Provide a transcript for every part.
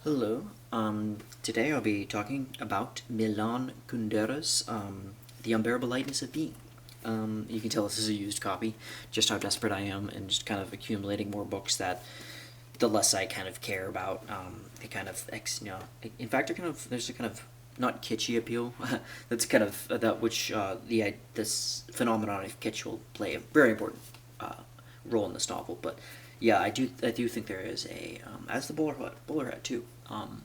Hello. Today I'll be talking about Milan Kundera's The Unbearable Lightness of Being. You can tell this is a used copy, just how desperate I am, and just kind of accumulating more books that the less I kind of care about. They kind of, in fact, there's a kind of not kitschy appeal. That's kind of that which this phenomenon of kitsch will play a very important role in this novel. But yeah, I do think there is a as the bowler hat too. Um,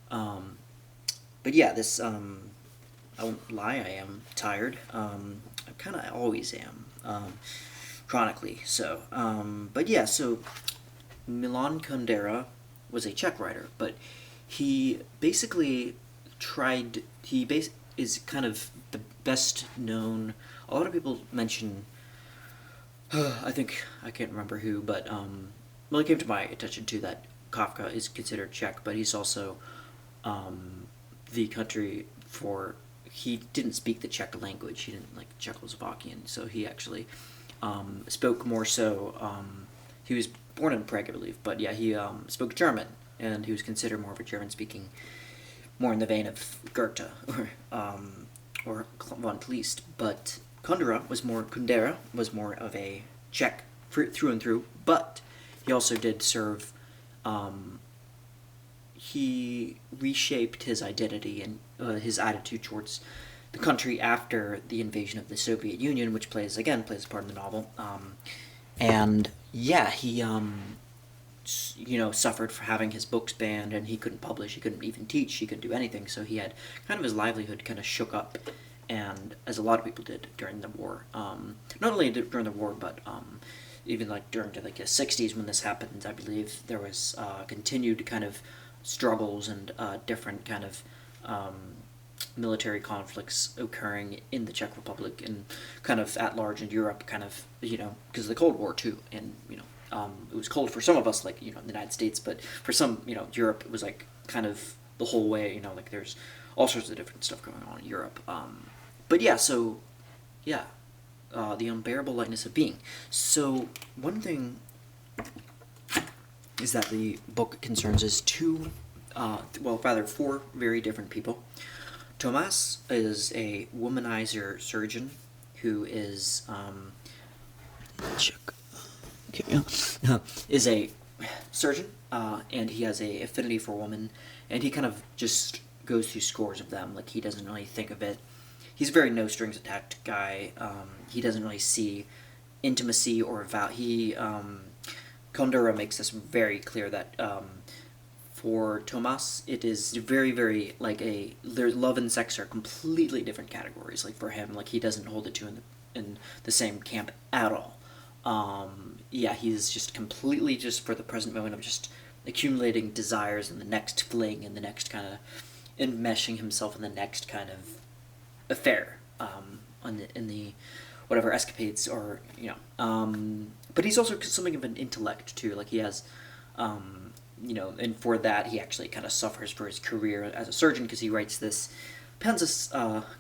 but yeah, this I won't lie, I am tired. I kind of always am, chronically so. But yeah, so Milan Kundera was a Czech writer, but he basically tried. Is kind of the best known. A lot of people mention. I think I can't remember who, but well, it came to my attention too that Kafka is considered Czech, but he's also the country for. He didn't speak the Czech language. He didn't like Czechoslovakian, so he actually spoke more so. He was born in Prague, I believe, but yeah, he spoke German, and he was considered more of a German-speaking, more in the vein of Goethe or von Kleist. But Kundera was more of a Czech through and through, but he also did serve. He reshaped his identity and his attitude towards the country after the invasion of the Soviet Union, which plays a part in the novel. And yeah, he suffered for having his books banned, and he couldn't publish, he couldn't even teach, he couldn't do anything. So he had kind of his livelihood kind of shook up, and as a lot of people did during the war. Not only during the war, but even like during the 60s when this happened, I believe there was continued kind of struggles and different kind of military conflicts occurring in the Czech Republic and kind of at large in Europe, kind of, because of the Cold War too. And, it was cold for some of us, like, in the United States, but for some, Europe, it was like kind of the whole way, like there's all sorts of different stuff going on in Europe. But yeah, so, yeah, The Unbearable Lightness of Being. So, one thing is that the book concerns is four very different people. Thomas is a womanizer surgeon who is is a surgeon, and he has a affinity for women, and he kind of just goes through scores of them. Like, he doesn't really think of it. He's a very no strings attached guy. He doesn't really see intimacy or Kundera makes this very clear that for Tomas, it is very, very their love and sex are completely different categories. Like, for him, like, he doesn't hold the two in the same camp at all. Yeah, he's just completely just for the present moment of just accumulating desires and the next fling and the next kind of enmeshing himself in the next kind of affair in the whatever escapades or but he's also something of an intellect too. Like, he has and for that he actually kind of suffers for his career as a surgeon because he writes this pens this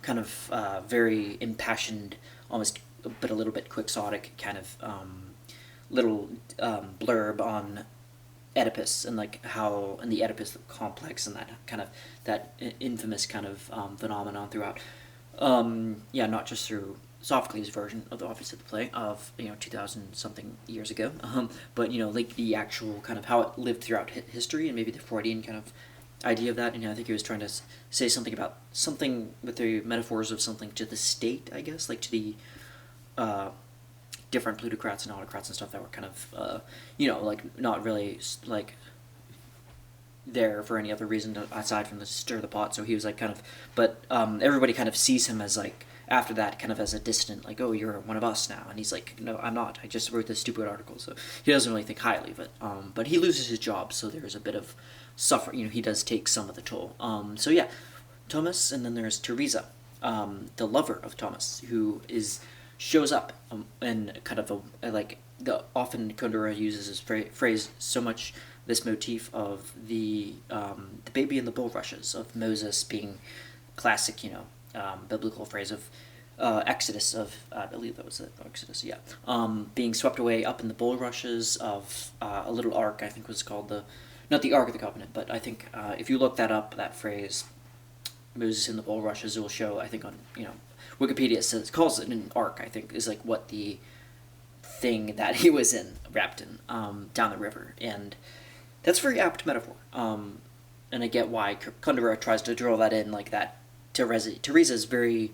kind of very impassioned, almost but a little bit quixotic kind of little blurb on Oedipus and like how and the Oedipus complex and that kind of that infamous kind of phenomenon throughout. Not just through Sophocles' version of the play of 2000 something years ago, but like the actual kind of how it lived throughout history and maybe the Freudian kind of idea of that. And I think he was trying to say something about something with the metaphors of something to the state, I guess, like to the different plutocrats and autocrats and stuff that were kind of like not really like there for any other reason aside from to stir the pot. So he was like kind of, but everybody kind of sees him as like after that kind of as a distant, like, oh, you're one of us now, and he's like, no, I'm not, I just wrote this stupid article. So he doesn't really think highly of it, but he loses his job, so there's a bit of suffering. He does take some of the toll. So yeah, Thomas, and then there's Teresa, the lover of Thomas, who shows up and kind of often Kundera uses this phrase so much, this motif of the baby in the bulrushes of Moses being classic, biblical phrase of Exodus of, I believe that was it, Exodus, yeah. Being swept away up in the bulrushes of a little ark, I think was called not the Ark of the Covenant, but I think if you look that up, that phrase, Moses in the bulrushes, it will show, I think on, Wikipedia says, calls it an ark, I think, is like what the thing that he was in, wrapped in, down the river. And that's a very apt metaphor. And I get why Kundera tries to drill that in like that. Teresa's very,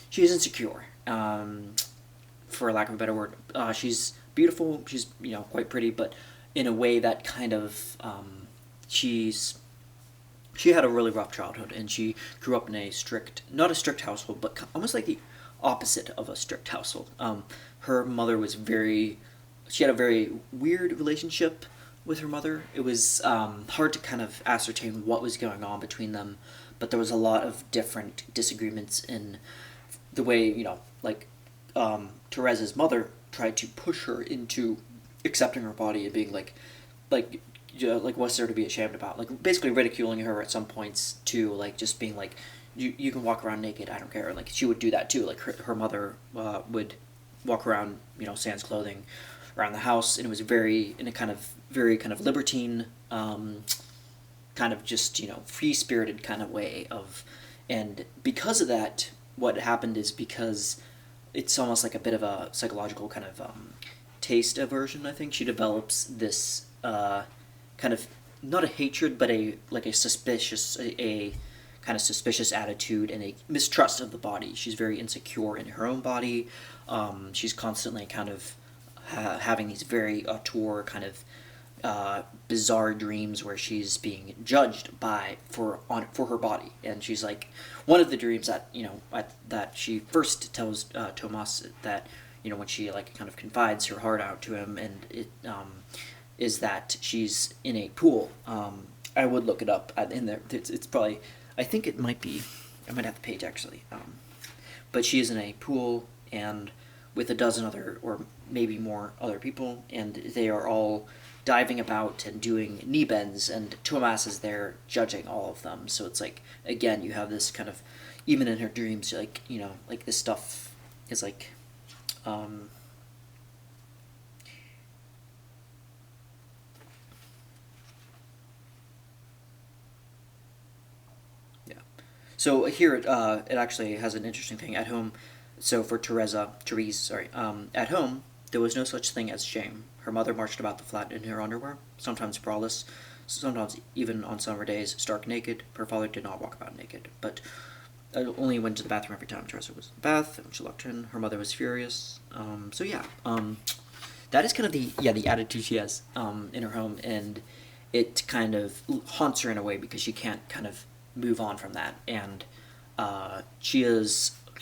she's insecure, for lack of a better word. She's beautiful, she's, quite pretty, but in a way that kind of, she had a really rough childhood, and she grew up in a not a strict household, but almost like the opposite of a strict household. Her mother was she had a very weird relationship with her mother. It was hard to kind of ascertain what was going on between them, but there was a lot of different disagreements in the way, Teresa's mother tried to push her into accepting her body and being like, what's there to be ashamed about? Like, basically ridiculing her at some points, too, like, just being like, you can walk around naked, I don't care. Like, she would do that, too. Like, her mother would walk around, sans clothing around the house, and it was very kind of libertine, kind of just, free-spirited kind of way of, and because of that, what happened is because it's almost like a bit of a psychological kind of taste aversion, I think. She develops this kind of, not a hatred, but a kind of suspicious attitude and a mistrust of the body. She's very insecure in her own body. She's constantly kind of having these very auteur kind of bizarre dreams where she's being judged for her body. And she's like, one of the dreams that that she first tells Tomas that when she kind of confides her heart out to him, and it is that she's in a pool. I would look it up in there. It's probably, I think it might be, I might have the page actually. But she is in a pool and with a dozen other, or maybe more other people, and they are all diving about and doing knee bends, and Tomas is there judging all of them. So it's like, again, you have this kind of, even in her dreams, like, like this stuff is like, so here it actually has an interesting thing at home. So for Therese, at home, there was no such thing as shame. Her mother marched about the flat in her underwear, sometimes braless, sometimes even on summer days, stark naked. Her father did not walk about naked, but only went to the bathroom every time Teresa was in the bath, and she locked in. Her mother was furious. That is kind of the attitude she has in her home, and it kind of haunts her in a way because she can't kind of move on from that, and she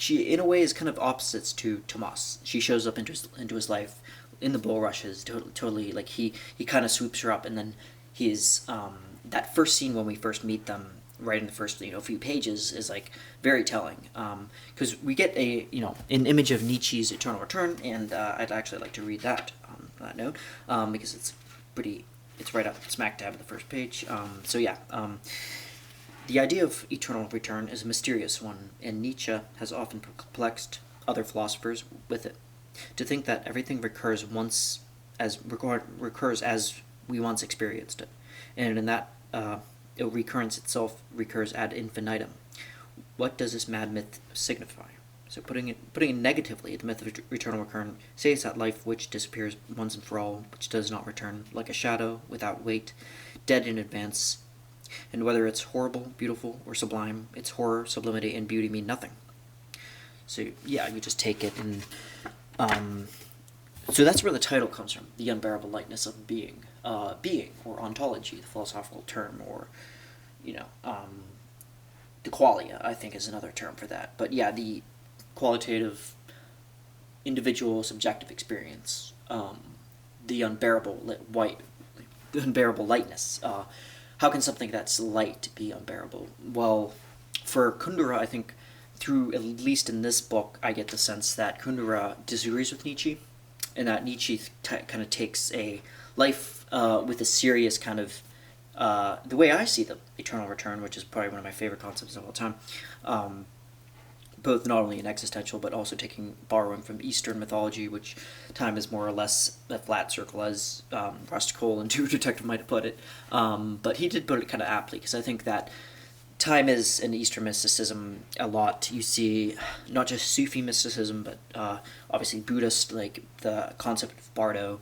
in a way is kind of opposites to Tomas. She shows up into his life in the bulrushes, totally like he kind of swoops her up, and then he's that first scene when we first meet them, right in the first few pages, is like very telling, because we get an image of Nietzsche's Eternal Return, and I'd actually like to read that on that note, because it's right up smack dab at the first page. The idea of eternal return is a mysterious one, and Nietzsche has often perplexed other philosophers with it. To think that everything recurs as we once experienced it, and in that recurrence itself recurs ad infinitum. What does this mad myth signify? So putting it negatively, the myth of eternal recurrence says that life which disappears once and for all, which does not return, like a shadow without weight, dead in advance. And whether it's horrible, beautiful, or sublime, its horror, sublimity, and beauty mean nothing. So yeah, you just take it, and so that's where the title comes from: the unbearable lightness of being, or ontology, the philosophical term, or the qualia, I think, is another term for that. But yeah, the qualitative, individual, subjective experience, the unbearable lightness. How can something that's light be unbearable? Well, for Kundera, I think, through at least in this book, I get the sense that Kundera disagrees with Nietzsche, and that Nietzsche kind of takes a life with a serious kind of, the way I see the eternal return, which is probably one of my favorite concepts of all time, both not only an existential but also borrowing from Eastern mythology, which time is more or less a flat circle, as Rust Cole and True Detective might have put it. But he did put it kind of aptly, because I think that time is in Eastern mysticism a lot. You see not just Sufi mysticism, but obviously Buddhist, like the concept of bardo,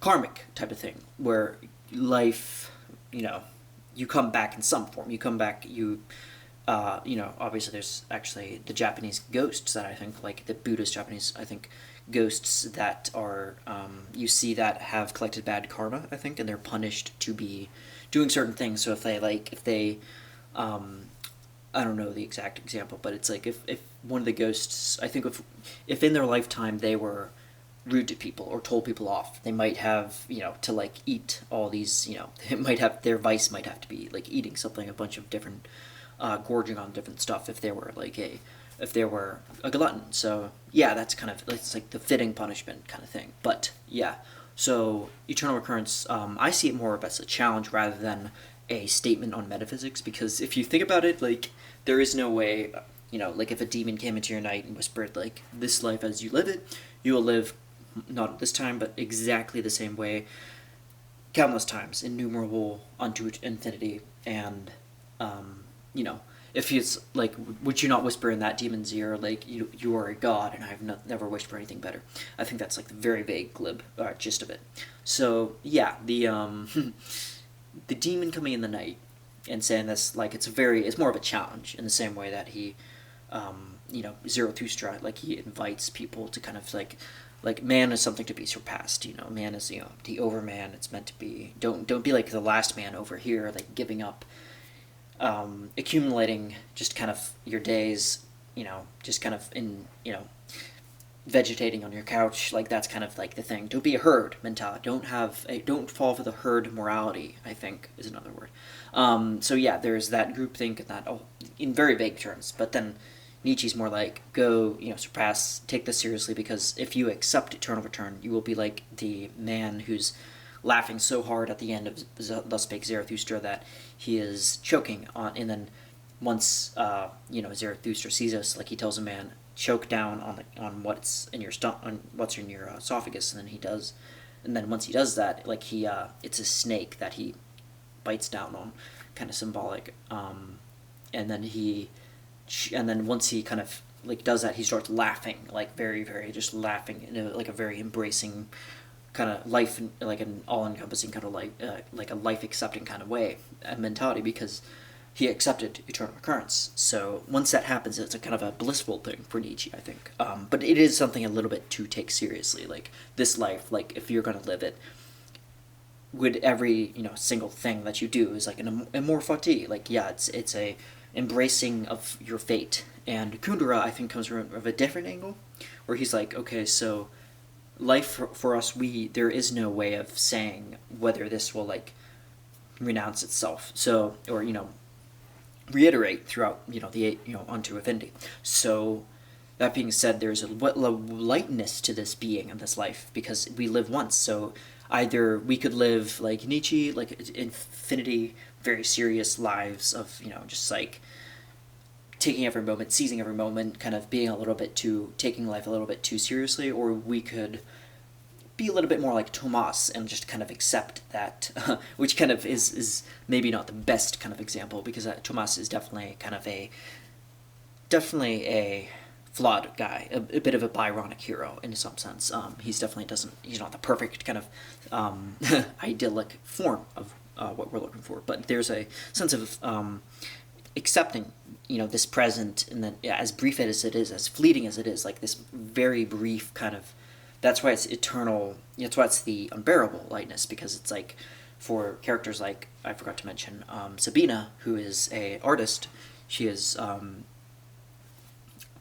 karmic type of thing, where life, you come back in some form. You come back, obviously there's actually the Japanese ghosts that I think, like the Buddhist Japanese, I think, ghosts that are, you see that have collected bad karma, I think, and they're punished to be doing certain things. So if they, I don't know the exact example, but it's like if one of the ghosts, I think if in their lifetime they were rude to people or told people off, they might have, to like eat all these, it might have, their vice might have to be like eating something, a bunch of different, gorging on different stuff if they were a glutton. So yeah, that's kind of, it's like the fitting punishment kind of thing. But yeah, so eternal recurrence, I see it more as a challenge rather than a statement on metaphysics, because if you think about it, like, there is no way, like if a demon came into your night and whispered, like, this life as you live it, you will live not at this time, but exactly the same way, countless times, innumerable unto infinity, and, if it's like, would you not whisper in that demon's ear, like, you are a god, and I have never wished for anything better? I think that's like the very vague, glib gist of it. So yeah, the demon coming in the night and saying this, like, it's more of a challenge, in the same way that he, Zarathustra, like, he invites people to kind of like man is something to be surpassed, man is, the overman, it's meant to be, don't be like the last man over here, like giving up, accumulating just kind of your days, just kind of in, vegetating on your couch, like that's kind of like the thing. Don't be a herd mentality. Don't fall for the herd morality, I think is another word. So yeah, there's that groupthink and that, in very vague terms. But then Nietzsche's more like, go, surpass, take this seriously, because if you accept eternal return, you will be like the man who's laughing so hard at the end of Thus Spake Zarathustra that he is choking on, and then once Zarathustra sees us, like, he tells a man, choke down on what's in your what's in your esophagus, and then he does, and then once he does that, like, it's a snake that he bites down on, kind of symbolic, and then once he kind of like does that, he starts laughing, like very, very, just laughing in like a very embracing kind of life, like an all-encompassing kind of like a life-accepting kind of way and mentality, because he accepted eternal recurrence. So once that happens, it's a kind of a blissful thing for Nietzsche, I think. But it is something a little bit to take seriously. Like, this life, like, if you're going to live it, would every, single thing that you do is like an amor fati. Like, yeah, it's a embracing of your fate. And Kundera, I think, comes from a different angle, where he's like, okay, so life for us, there is no way of saying whether this will, like, renounce itself. So, or, reiterate throughout, unto infinity. So, that being said, there's a lightness to this being and this life, because we live once. So either we could live like Nietzsche, like infinity, very serious lives of, just like taking every moment, seizing every moment, kind of taking life a little bit too seriously, or we could be a little bit more like Tomas and just kind of accept that, which kind of is maybe not the best kind of example, because Tomas is definitely a flawed guy, a bit of a Byronic hero in some sense. He's not the perfect kind of idyllic form of what we're looking for, but there's a sense of accepting, this present, and then, yeah, as brief as it is, as fleeting as it is, like this very brief kind of. That's why it's eternal. That's why it's the unbearable lightness, because it's like, for characters like, I forgot to mention, Sabina, who is a artist. She is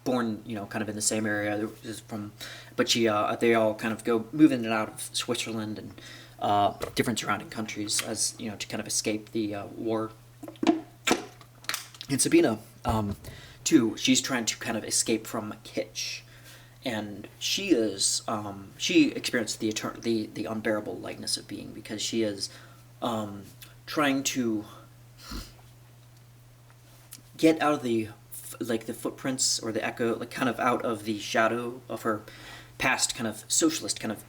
born, kind of in the same area but they all kind of move in and out of Switzerland and different surrounding countries, as to kind of escape the war. And Sabina, too, she's trying to kind of escape from kitsch. And she experienced the unbearable lightness of being, because she is trying to get out of the like the footprints or the echo, like kind of out of the shadow of her past kind of socialist kind of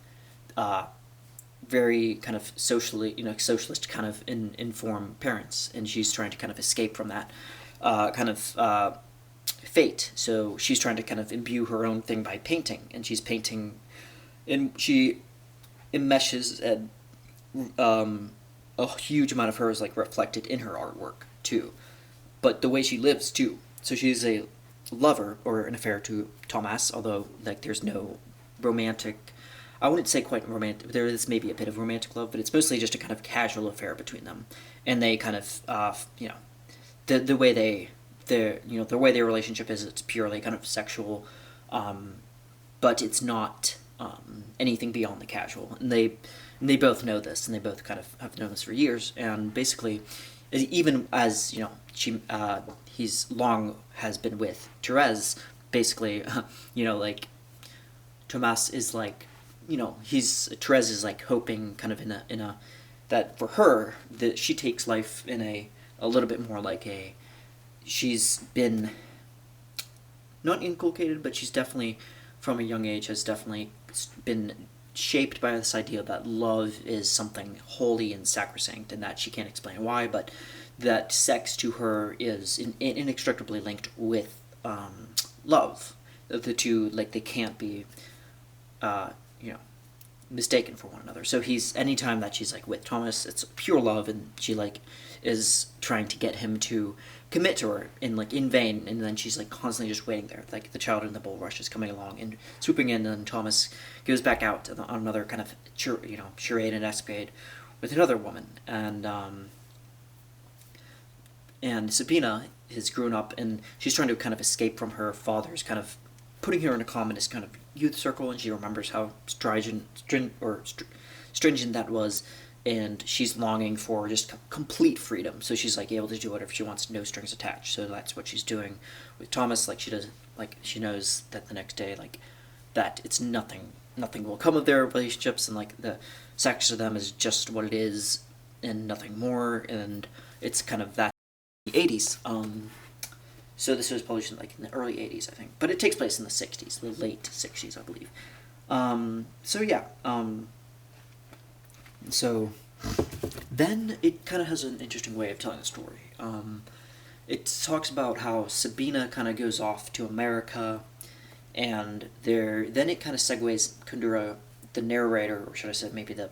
very kind of socially, socialist kind of informed parents, and she's trying to kind of escape from that kind of fate. So she's trying to kind of imbue her own thing by painting, and she's painting, and she enmeshes and a huge amount of her is like reflected in her artwork too, but the way she lives too. So she's a lover or an affair to Thomas, although like there's no romantic. I wouldn't say quite romantic. There is maybe a bit of romantic love, but it's mostly just a kind of casual affair between them, and they kind of the way the way their relationship is, it's purely kind of sexual, but it's not anything beyond the casual, and they both know this, and they both kind of have known this for years, and basically, even as he's long has been with Therese, basically, like Thomas is like, Therese is like hoping kind of in a that for her that she takes life in a little bit more like she's been not inculcated, but she's definitely from a young age has definitely been shaped by this idea that love is something holy and sacrosanct, and that she can't explain why, but that sex to her is inextricably linked with love. The two, like, they can't be mistaken for one another. So anytime that she's like with Thomas, it's pure love, and she like is trying to get him to commit to her in vain, and then she's like constantly just waiting there, like the child in the bulrush is coming along and swooping in, and Thomas goes back out on another kind of charade and escapade with another woman, and Sabina has grown up, and she's trying to kind of escape from her father's kind of putting her in a communist kind of youth circle, and she remembers how stringent that was, and she's longing for just complete freedom. So she's like able to do whatever she wants, no strings attached. So that's what she's doing with Thomas. Like she knows that the next day, like that it's nothing will come of their relationships, and like the sex to them is just what it is and nothing more. And it's kind of that the 80s. So this was published in the early 80s, I think. But it takes place in the 60s, the late 60s, I believe. So then it kind of has an interesting way of telling the story. It talks about how Sabina kind of goes off to America, and then it kind of segues Kundera, the narrator, or should I say maybe the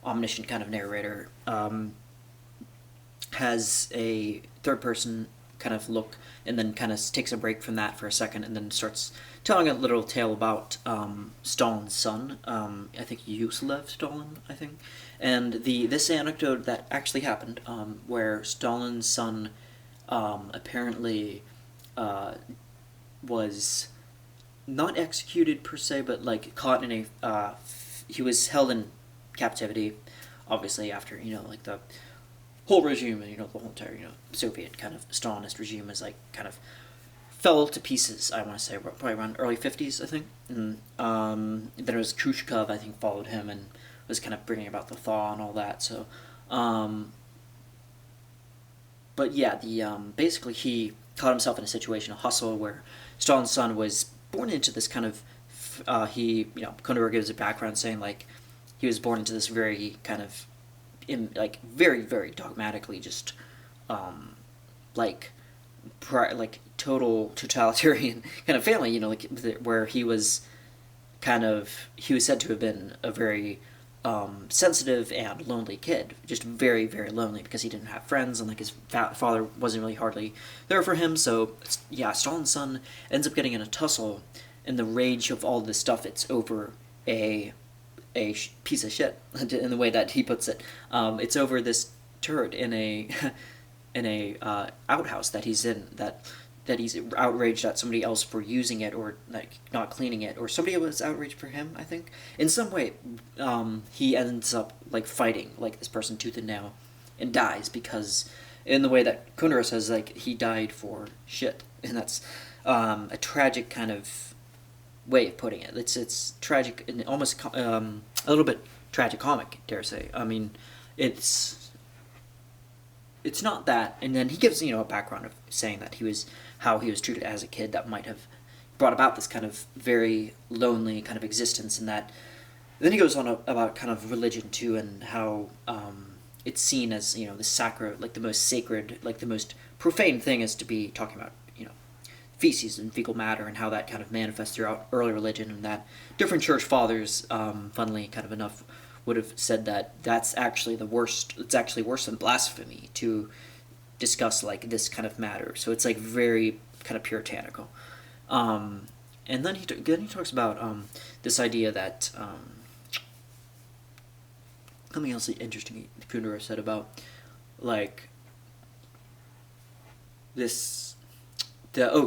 omniscient kind of narrator, has a third person kind of look, and then kind of takes a break from that for a second, and then starts telling a little tale about Stalin's son. I think Yusulev Stalin, I think. And this anecdote that actually happened, where Stalin's son apparently was not executed per se, but like caught in he was held in captivity, obviously after the whole regime, and the whole entire Soviet kind of Stalinist regime is like kind of fell to pieces. I want to say probably around early 50s, I think. And then it was Khrushchev, I think, followed him and was kind of bringing about the thaw and all that. So, but yeah, basically he caught himself in a situation, a hustle, where Stalin's son was born into this kind of Kundera gives a background saying like he was born into this very kind of very, very dogmatically just total totalitarian kind of family, where he was said to have been a very sensitive and lonely kid, just very, very lonely, because he didn't have friends, and like his father wasn't really hardly there for him. So yeah, Stalin's son ends up getting in a tussle, and the rage of all this stuff, it's over a piece of shit, in the way that he puts it. It's over this turret in a outhouse that he's in, that he's outraged at somebody else for using it, or like not cleaning it, or somebody was outraged for him, I think. In some way, he ends up like fighting like this person tooth and nail, and dies, because in the way that Kundera says, like, he died for shit, and that's a tragic kind of way of putting it. It's tragic and almost a little bit tragicomic, dare say. I mean, it's it's not that. And then he gives, a background of saying that how he was treated as a kid that might have brought about this kind of very lonely kind of existence, and that then he goes on about kind of religion too, and how it's seen as the sacred, like the most sacred, like the most profane thing is to be talking about feces and fecal matter, and how that kind of manifests throughout early religion, and that different church fathers, funnily kind of enough, would have said that that's actually the worst. It's actually worse than blasphemy to discuss like this kind of matter. So it's like very kind of puritanical. And then he talks about this idea that something else interesting Kundera said about like this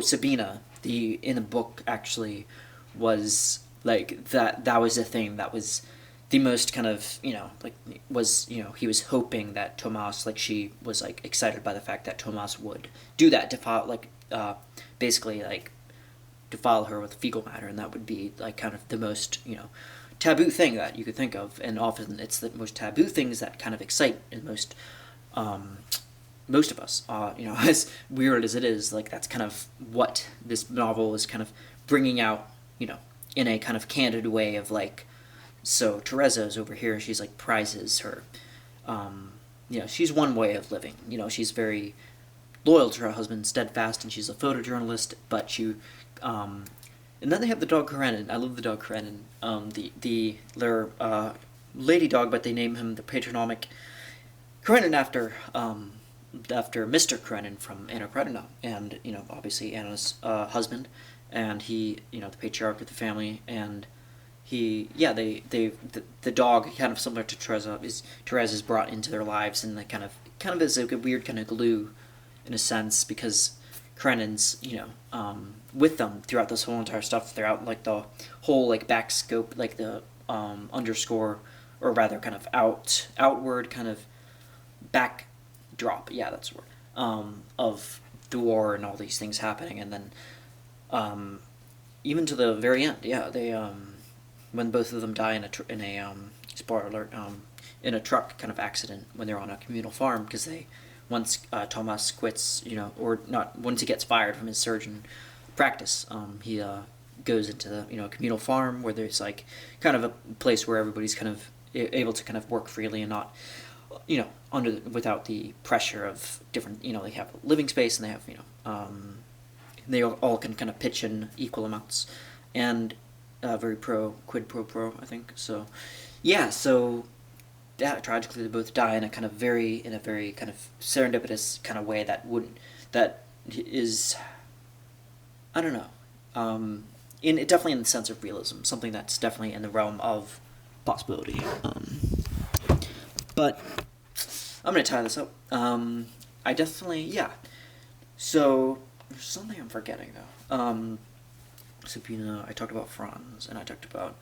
Sabina in the book actually was like that was a thing that was the most kind of like was he was hoping that Tomas, like she was like excited by the fact that Tomas would do that, defile like basically like defile her with fecal matter, and that would be like kind of the most taboo thing that you could think of, and often it's the most taboo things that kind of excite and most of us, as weird as it is, like that's kind of what this novel is kind of bringing out, in a kind of candid way of like, so Teresa is over here, she's like prizes her, she's one way of living, she's very loyal to her husband, steadfast, and she's a photojournalist, but and then they have the dog Karenin. I love the dog Karenin. Their lady dog, but they name him the patronymic Karenin after Mr. Karenin from Anna Karenina, and obviously Anna's husband, and he the patriarch of the family, and the dog, kind of similar to Teresa, is brought into their lives, and like kind of is like a weird kind of glue in a sense, because Karenin's with them throughout this whole entire stuff, throughout like the whole like back scope, like the underscore, or rather kind of outward kind of backdrop, yeah, that's the word, of the war and all these things happening, and then even to the very end, yeah, they when both of them die in a spoiler alert, in a truck kind of accident when they're on a communal farm, because they once Tomas quits, or not, once he gets fired from his surgeon practice, he goes into the communal farm where there's like kind of a place where everybody's kind of able to kind of work freely and not without the pressure of different, they have a living space, and they have they all can kind of pitch in equal amounts, and very quid pro quo, I think. So yeah, so yeah, tragically they both die in a very kind of serendipitous kind of way that is, I don't know, definitely in the sense of realism, something that's definitely in the realm of possibility. But I'm gonna tie this up. I definitely, yeah. So there's something I'm forgetting though. Sabina, I talked about Franz, and I talked about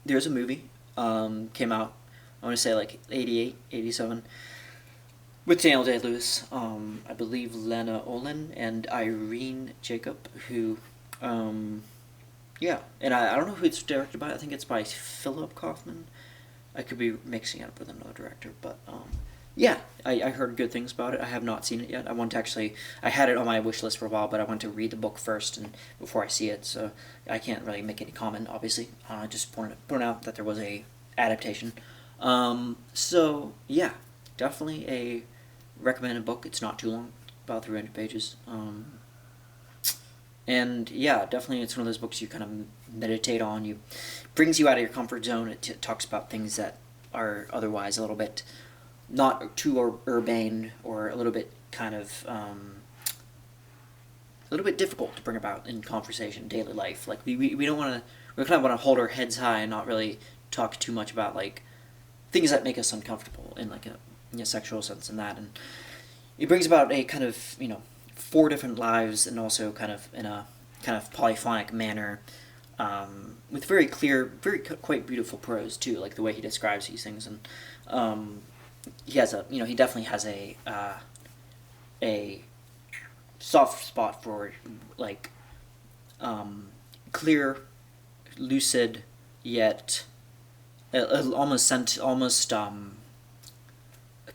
there's a movie came out, I want to say like 88, 87, with Daniel Day-Lewis, I believe Lena Olin and Irene Jacob, who yeah, and I don't know who it's directed by. I think it's by Philip Kaufman. I could be mixing it up with another director, but yeah, I heard good things about it. I have not seen it yet. I had it on my wish list for a while, but I want to read the book first and before I see it, so I can't really make any comment, obviously. Just point out that there was a adaptation. So, yeah, definitely a recommended book. It's not too long, about 300 pages. And, yeah, definitely it's one of those books you kind of meditate on. Brings you out of your comfort zone. It talks about things that are otherwise a little bit not too urbane, or a little bit kind of a little bit difficult to bring about in conversation, daily life. Like we don't want to, we kind of want to hold our heads high and not really talk too much about like things that make us uncomfortable in like a sexual sense, and that, and it brings about a kind of 4 different lives, and also kind of in a kind of polyphonic manner, with very clear, quite beautiful prose too, like the way he describes these things, and he has he definitely has a soft spot for like clear, lucid, yet almost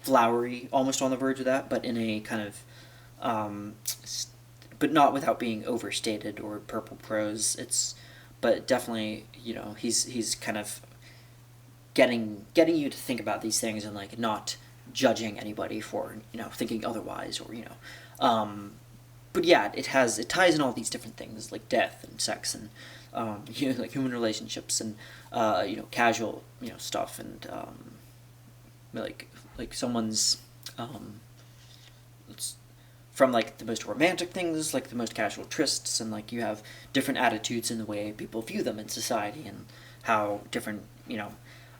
flowery, almost on the verge of that, but in a kind of but not without being overstated or purple prose. But definitely, he's kind of getting you to think about these things and like not judging anybody for thinking otherwise or but yeah, it ties in all these different things like death and sex and like human relationships and casual stuff and like someone's it's from like the most romantic things like the most casual trysts and like you have different attitudes in the way people view them in society and how different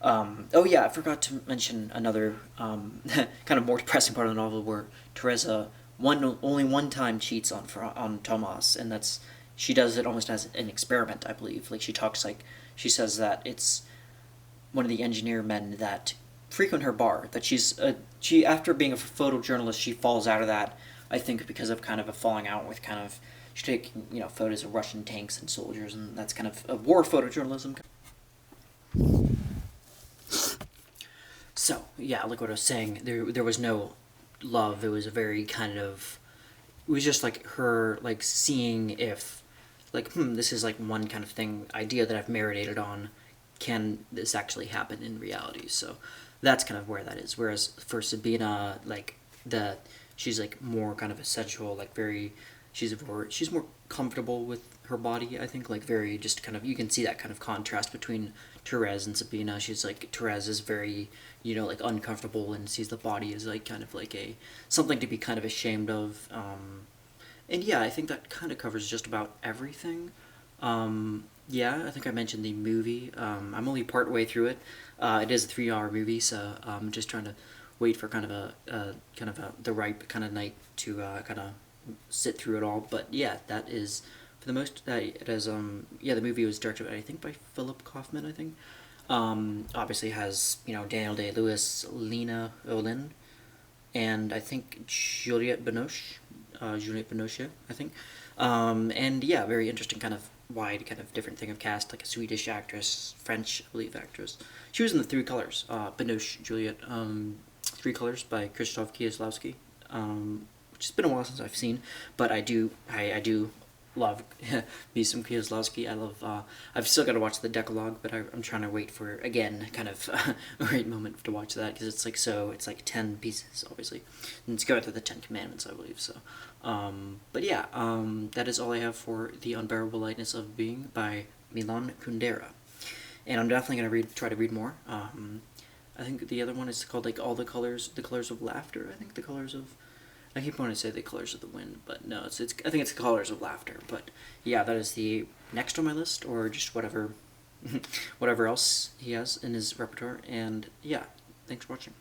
oh yeah, I forgot to mention another kind of more depressing part of the novel where Teresa only one time cheats on Tomas, and that's she does it almost as an experiment, I believe. Like she says that it's one of the engineer men that frequent her bar. That she after being a photojournalist, she falls out of that. I think because of kind of a falling out with kind of she's taking photos of Russian tanks and soldiers, and that's kind of a war photojournalism. So yeah, like what I was saying, there was no love. It was a very kind of it was just like her like seeing if like this is like one kind of thing idea that I've marinated on. Can this actually happen in reality? So that's kind of where that is. Whereas for Sabina, like she's like more kind of a sensual, like very she's more comfortable with her body. I think like very just kind of you can see that kind of contrast between Therese and Sabina. She's like Therese is very like uncomfortable and sees the body as like kind of like a something to be kind of ashamed of. And yeah, I think that kind of covers just about everything. Yeah, I think I mentioned the movie. I'm only part way through it. It is a 3-hour movie, so I'm just trying to wait for kind of the right kind of night to kind of sit through it all. But yeah, that is for the most. It has yeah, the movie was directed I think by Philip Kaufman. I think obviously has Daniel Day-Lewis, Lena Olin, and I think Juliette Binoche, I think. And yeah, very interesting kind of wide kind of different thing of cast, like a Swedish actress, French, I believe, actress. She was in the Three Colors, Binoche, Juliet, Three Colors by Krzysztof Kieslowski, which has been a while since I've seen, but I do love me some Kieslowski. I love, I've still got to watch the Decalogue, but I'm trying to wait for, again, kind of a right moment to watch that, because it's like, it's like 10 pieces, obviously, and it's going to the 10 Commandments, I believe, so, but yeah, that is all I have for The Unbearable Lightness of Being by Milan Kundera, and I'm definitely going to try to read more. I think the other one is called, like, the colors of laughter, I think, the colors of, I keep wanting to say the colors of the wind, but no, it's I think it's the colors of laughter. But yeah, that is the next on my list, or just whatever, whatever else he has in his repertoire. And yeah, thanks for watching.